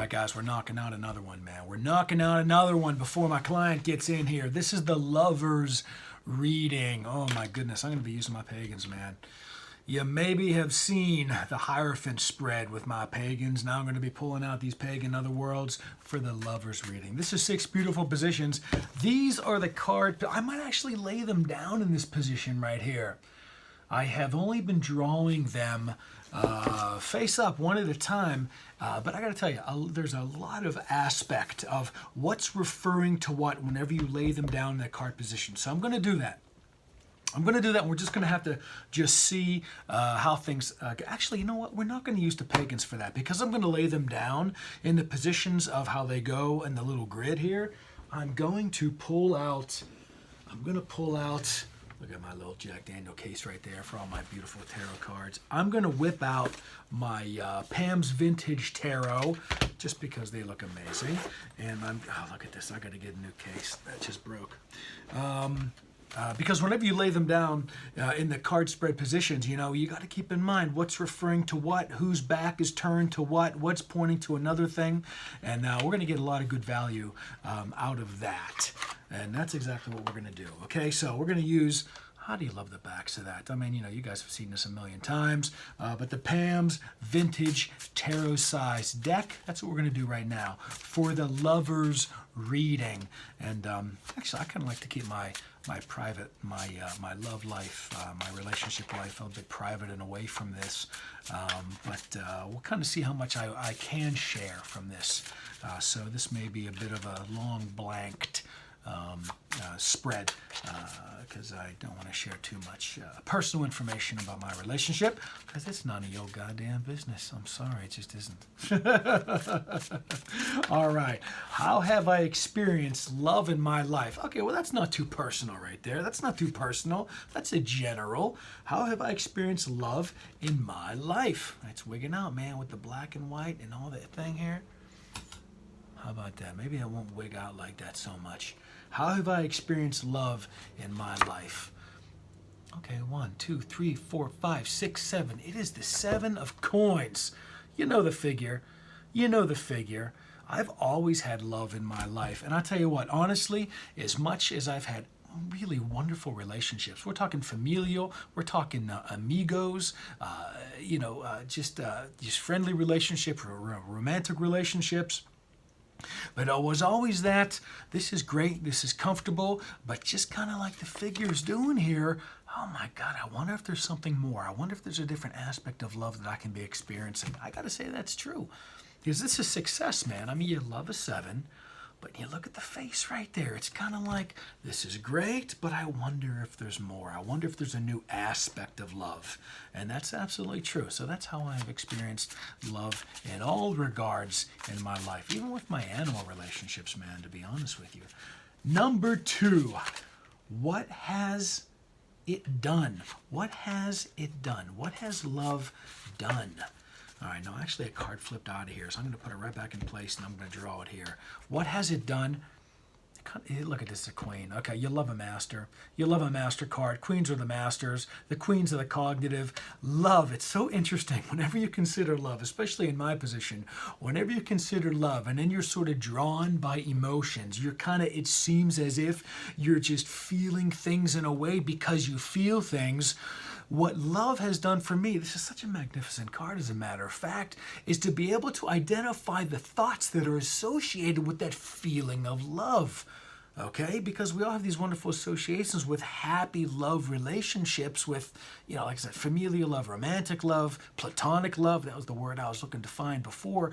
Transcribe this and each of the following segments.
right, guys, we're knocking out another one, man. We're knocking out another one before my client gets in here. This is the Lovers reading. Oh, my goodness. I'm going to be using my pagans, man. You maybe have seen the Hierophant spread with my pagans. Now I'm going to be pulling out these pagan otherworlds for the Lovers reading. This is 6 beautiful positions. These are the cards. I might actually lay them down in this position right here. I have only been drawing them face up one at a time, but I got to tell you, there's a lot of aspect of what's referring to what whenever you lay them down in that card position. So I'm going to do that. I'm going to do that, and we're just going to have to just see how things... actually, you know what? We're not going to use the pagans for that, because I'm going to lay them down in the positions of how they go in the little grid here. I'm going to pull out... Look at my little Jack Daniel case right there for all my beautiful tarot cards. I'm going to whip out my Pam's Vintage Tarot just because they look amazing. And oh, look at this. I got to get a new case. That just broke. Because whenever you lay them down in the card spread positions, you know, you got to keep in mind what's referring to what, whose back is turned to what's pointing to another thing. And we're going to get a lot of good value out of that. And that's exactly what we're going to do. Okay, so we're going to use... How do you love the backs of that? I mean, you know, you guys have seen this a million times. But the Pam's Vintage Tarot Size deck, that's what we're going to do right now for the Lovers reading. And actually, I kind of like to keep my private, my love life, my relationship life a little bit private and away from this. But we'll kind of see how much I can share from this. So this may be a bit of a long blanked spread because I don't want to share too much personal information about my relationship because it's none of your goddamn business. I'm sorry, it just isn't. All right. How have I experienced love in my life? Okay, well, that's not too personal right there. That's not too personal. That's a general. How have I experienced love in my life? It's wigging out, man, with the black and white and all that thing here. How about that? Maybe I won't wig out like that so much. How have I experienced love in my life? Okay, 1, 2, 3, 4, 5, 6, 7. It is the 7 of coins. You know the figure. You know the figure. I've always had love in my life. And I tell you what, honestly, as much as I've had really wonderful relationships, we're talking familial, we're talking amigos, just friendly relationships, romantic relationships. But it was always that, this is great, this is comfortable, but just kind of like the figure's doing here, oh my God, I wonder if there's something more. I wonder if there's a different aspect of love that I can be experiencing. I got to say that's true. Because this is success, man. I mean, you love a 7, but you look at the face right there. It's kind of like, this is great, but I wonder if there's more. I wonder if there's a new aspect of love. And that's absolutely true. So that's how I've experienced love in all regards in my life, even with my animal relationships, man, to be honest with you. Number 2, what has it done? What has it done? What has love done? All right, no, actually a card flipped out of here, so I'm going to put it right back in place, and I'm going to draw it here. What has it done? Look at this, a queen. Okay, you love a master. You love a master card. Queens are the masters. The queens are the cognitive. Love, it's so interesting. Whenever you consider love, especially in my position, whenever you consider love, and then you're sort of drawn by emotions, you're kind of, it seems as if you're just feeling things in a way because you feel things. What love has done for me, this is such a magnificent card as a matter of fact, is to be able to identify the thoughts that are associated with that feeling of love. Okay, because we all have these wonderful associations with happy love relationships with, like I said, familial love, romantic love, platonic love. That was the word I was looking to find before.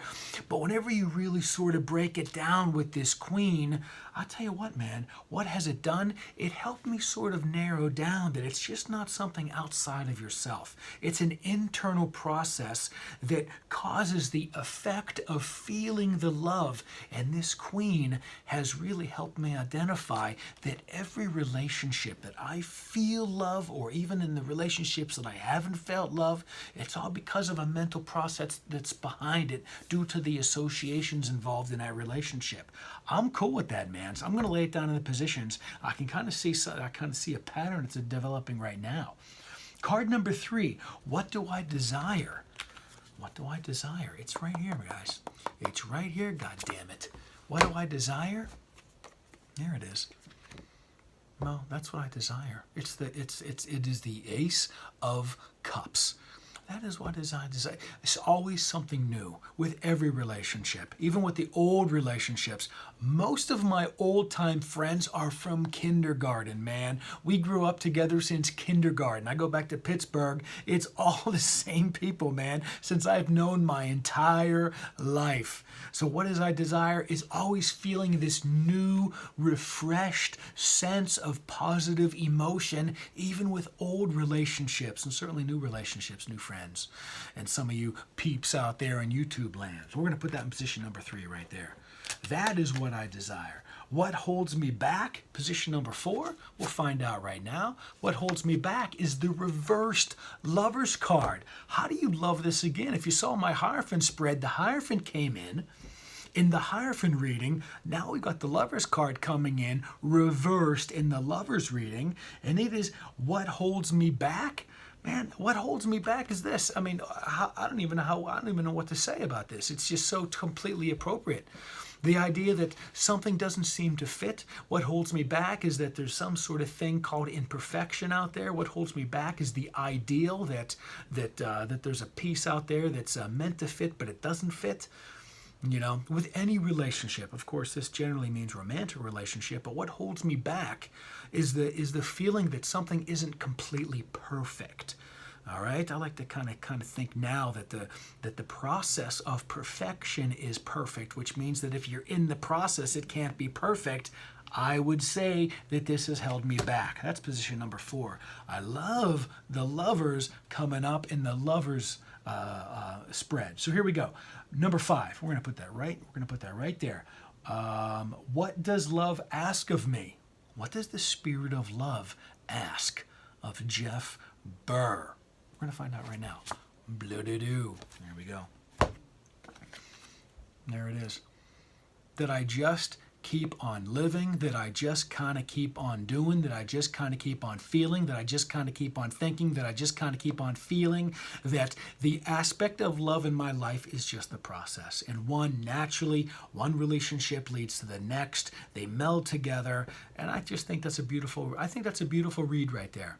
But whenever you really sort of break it down with this queen, I'll tell you what, man, what has it done? It helped me sort of narrow down that it's just not something outside of yourself. It's an internal process that causes the effect of feeling the love. And this queen has really helped me identify that every relationship that I feel love, or even in the relationships that I haven't felt love, it's all because of a mental process that's behind it due to the associations involved in that relationship. I'm cool with that, man. So I'm going to lay it down in the positions. I can kind of see a pattern that's developing right now. Card number 3, what do I desire? What do I desire? It's right here, guys. It's right here, God damn it. What do I desire? There it is. Well, that's what I desire. It is the Ace of Cups. That is what I desire. It's always something new with every relationship, even with the old relationships. Most of my old-time friends are from kindergarten, man. We grew up together since kindergarten. I go back to Pittsburgh. It's all the same people, man, since I've known my entire life. So what is I desire is always feeling this new, refreshed sense of positive emotion, even with old relationships, and certainly new relationships, new friends, and some of you peeps out there in YouTube land. So we're going to put that in position number 3 right there. That is what I desire. What holds me back? Position number 4. We'll find out right now. What holds me back is the reversed Lover's card. How do you love this again? If you saw my Hierophant spread, the Hierophant came in. In the Hierophant reading, now we got the Lover's card coming in, reversed in the Lover's reading, and it is what holds me back. Man, what holds me back is this. I mean, I don't even know what to say about this. It's just so completely appropriate. The idea that something doesn't seem to fit. What holds me back is that there's some sort of thing called imperfection out there. What holds me back is the ideal that there's a piece out there that's meant to fit, but it doesn't fit. You know, with any relationship, of course, this generally means romantic relationship, but what holds me back is the feeling that something isn't completely perfect. All right, I like to kind of think now that the process of perfection is perfect, which means that if you're in the process, it can't be perfect. I would say that this has held me back. That's position number 4. I love the Lovers coming up in the Lovers spread. So here we go. Number 5. We're going to put that right. We're going to put that right there. What does love ask of me? What does the spirit of love ask of Jeff Burr? We're going to find out right now. Bloody-doo. There we go. There it is. That I just keep on living, that I just kind of keep on doing, that I just kind of keep on feeling, that I just kind of keep on thinking, that I just kind of keep on feeling, that the aspect of love in my life is just the process. And one relationship leads to the next. They meld together. And I just think that's a beautiful read right there.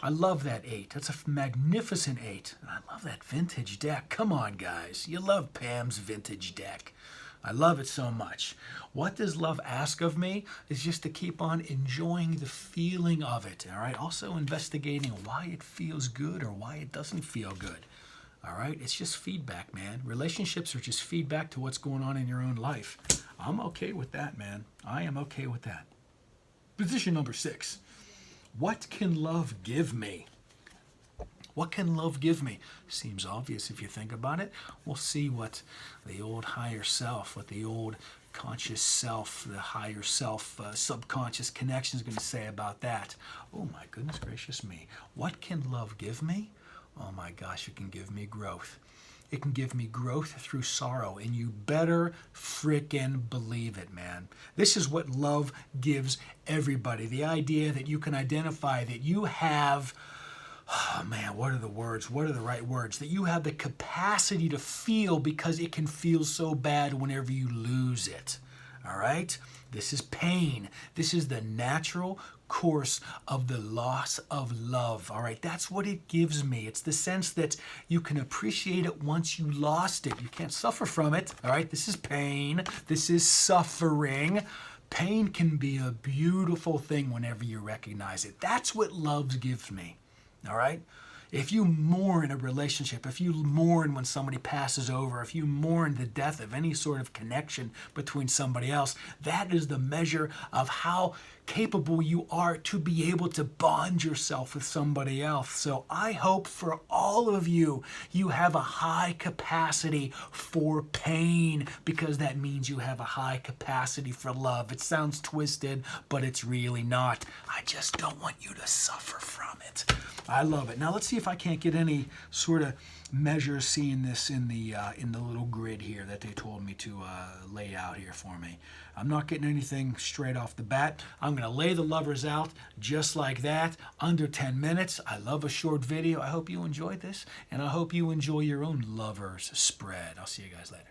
I love that 8. That's a magnificent 8. And I love that vintage deck. Come on, guys. You love Pam's vintage deck. I love it so much. What does love ask of me is just to keep on enjoying the feeling of it, all right? Also investigating why it feels good or why it doesn't feel good, all right? It's just feedback, man. Relationships are just feedback to what's going on in your own life. I'm okay with that, man. I am okay with that. Position number 6. What can love give me? What can love give me? Seems obvious if you think about it. We'll see what the old higher self, what the old conscious self, the higher self, subconscious connection is going to say about that. Oh my goodness gracious me. What can love give me? Oh my gosh, it can give me growth. It can give me growth through sorrow, and you better frickin' believe it, man. This is what love gives everybody. The idea that you can identify that you have, oh man, what are the words? What are the right words? That you have the capacity to feel because it can feel so bad whenever you lose it. All right? This is pain. This is the natural course of the loss of love. All right? That's what it gives me. It's the sense that you can appreciate it once you lost it. You can't suffer from it. All right? This is pain. This is suffering. Pain can be a beautiful thing whenever you recognize it. That's what love gives me. All right? If you mourn a relationship, if you mourn when somebody passes over, if you mourn the death of any sort of connection between somebody else, that is the measure of how capable you are to be able to bond yourself with somebody else. So I hope for all of you, you have a high capacity for pain, because that means you have a high capacity for love. It sounds twisted, but it's really not. I just don't want you to suffer from it. I love it. Now let's see if I can't get any sort of measure seeing this in the little grid here that they told me to lay out here for me. I'm not getting anything straight off the bat. I'm going to lay the lovers out just like that, under 10 minutes. I love a short video. I hope you enjoyed this, and I hope you enjoy your own lovers spread. I'll see you guys later.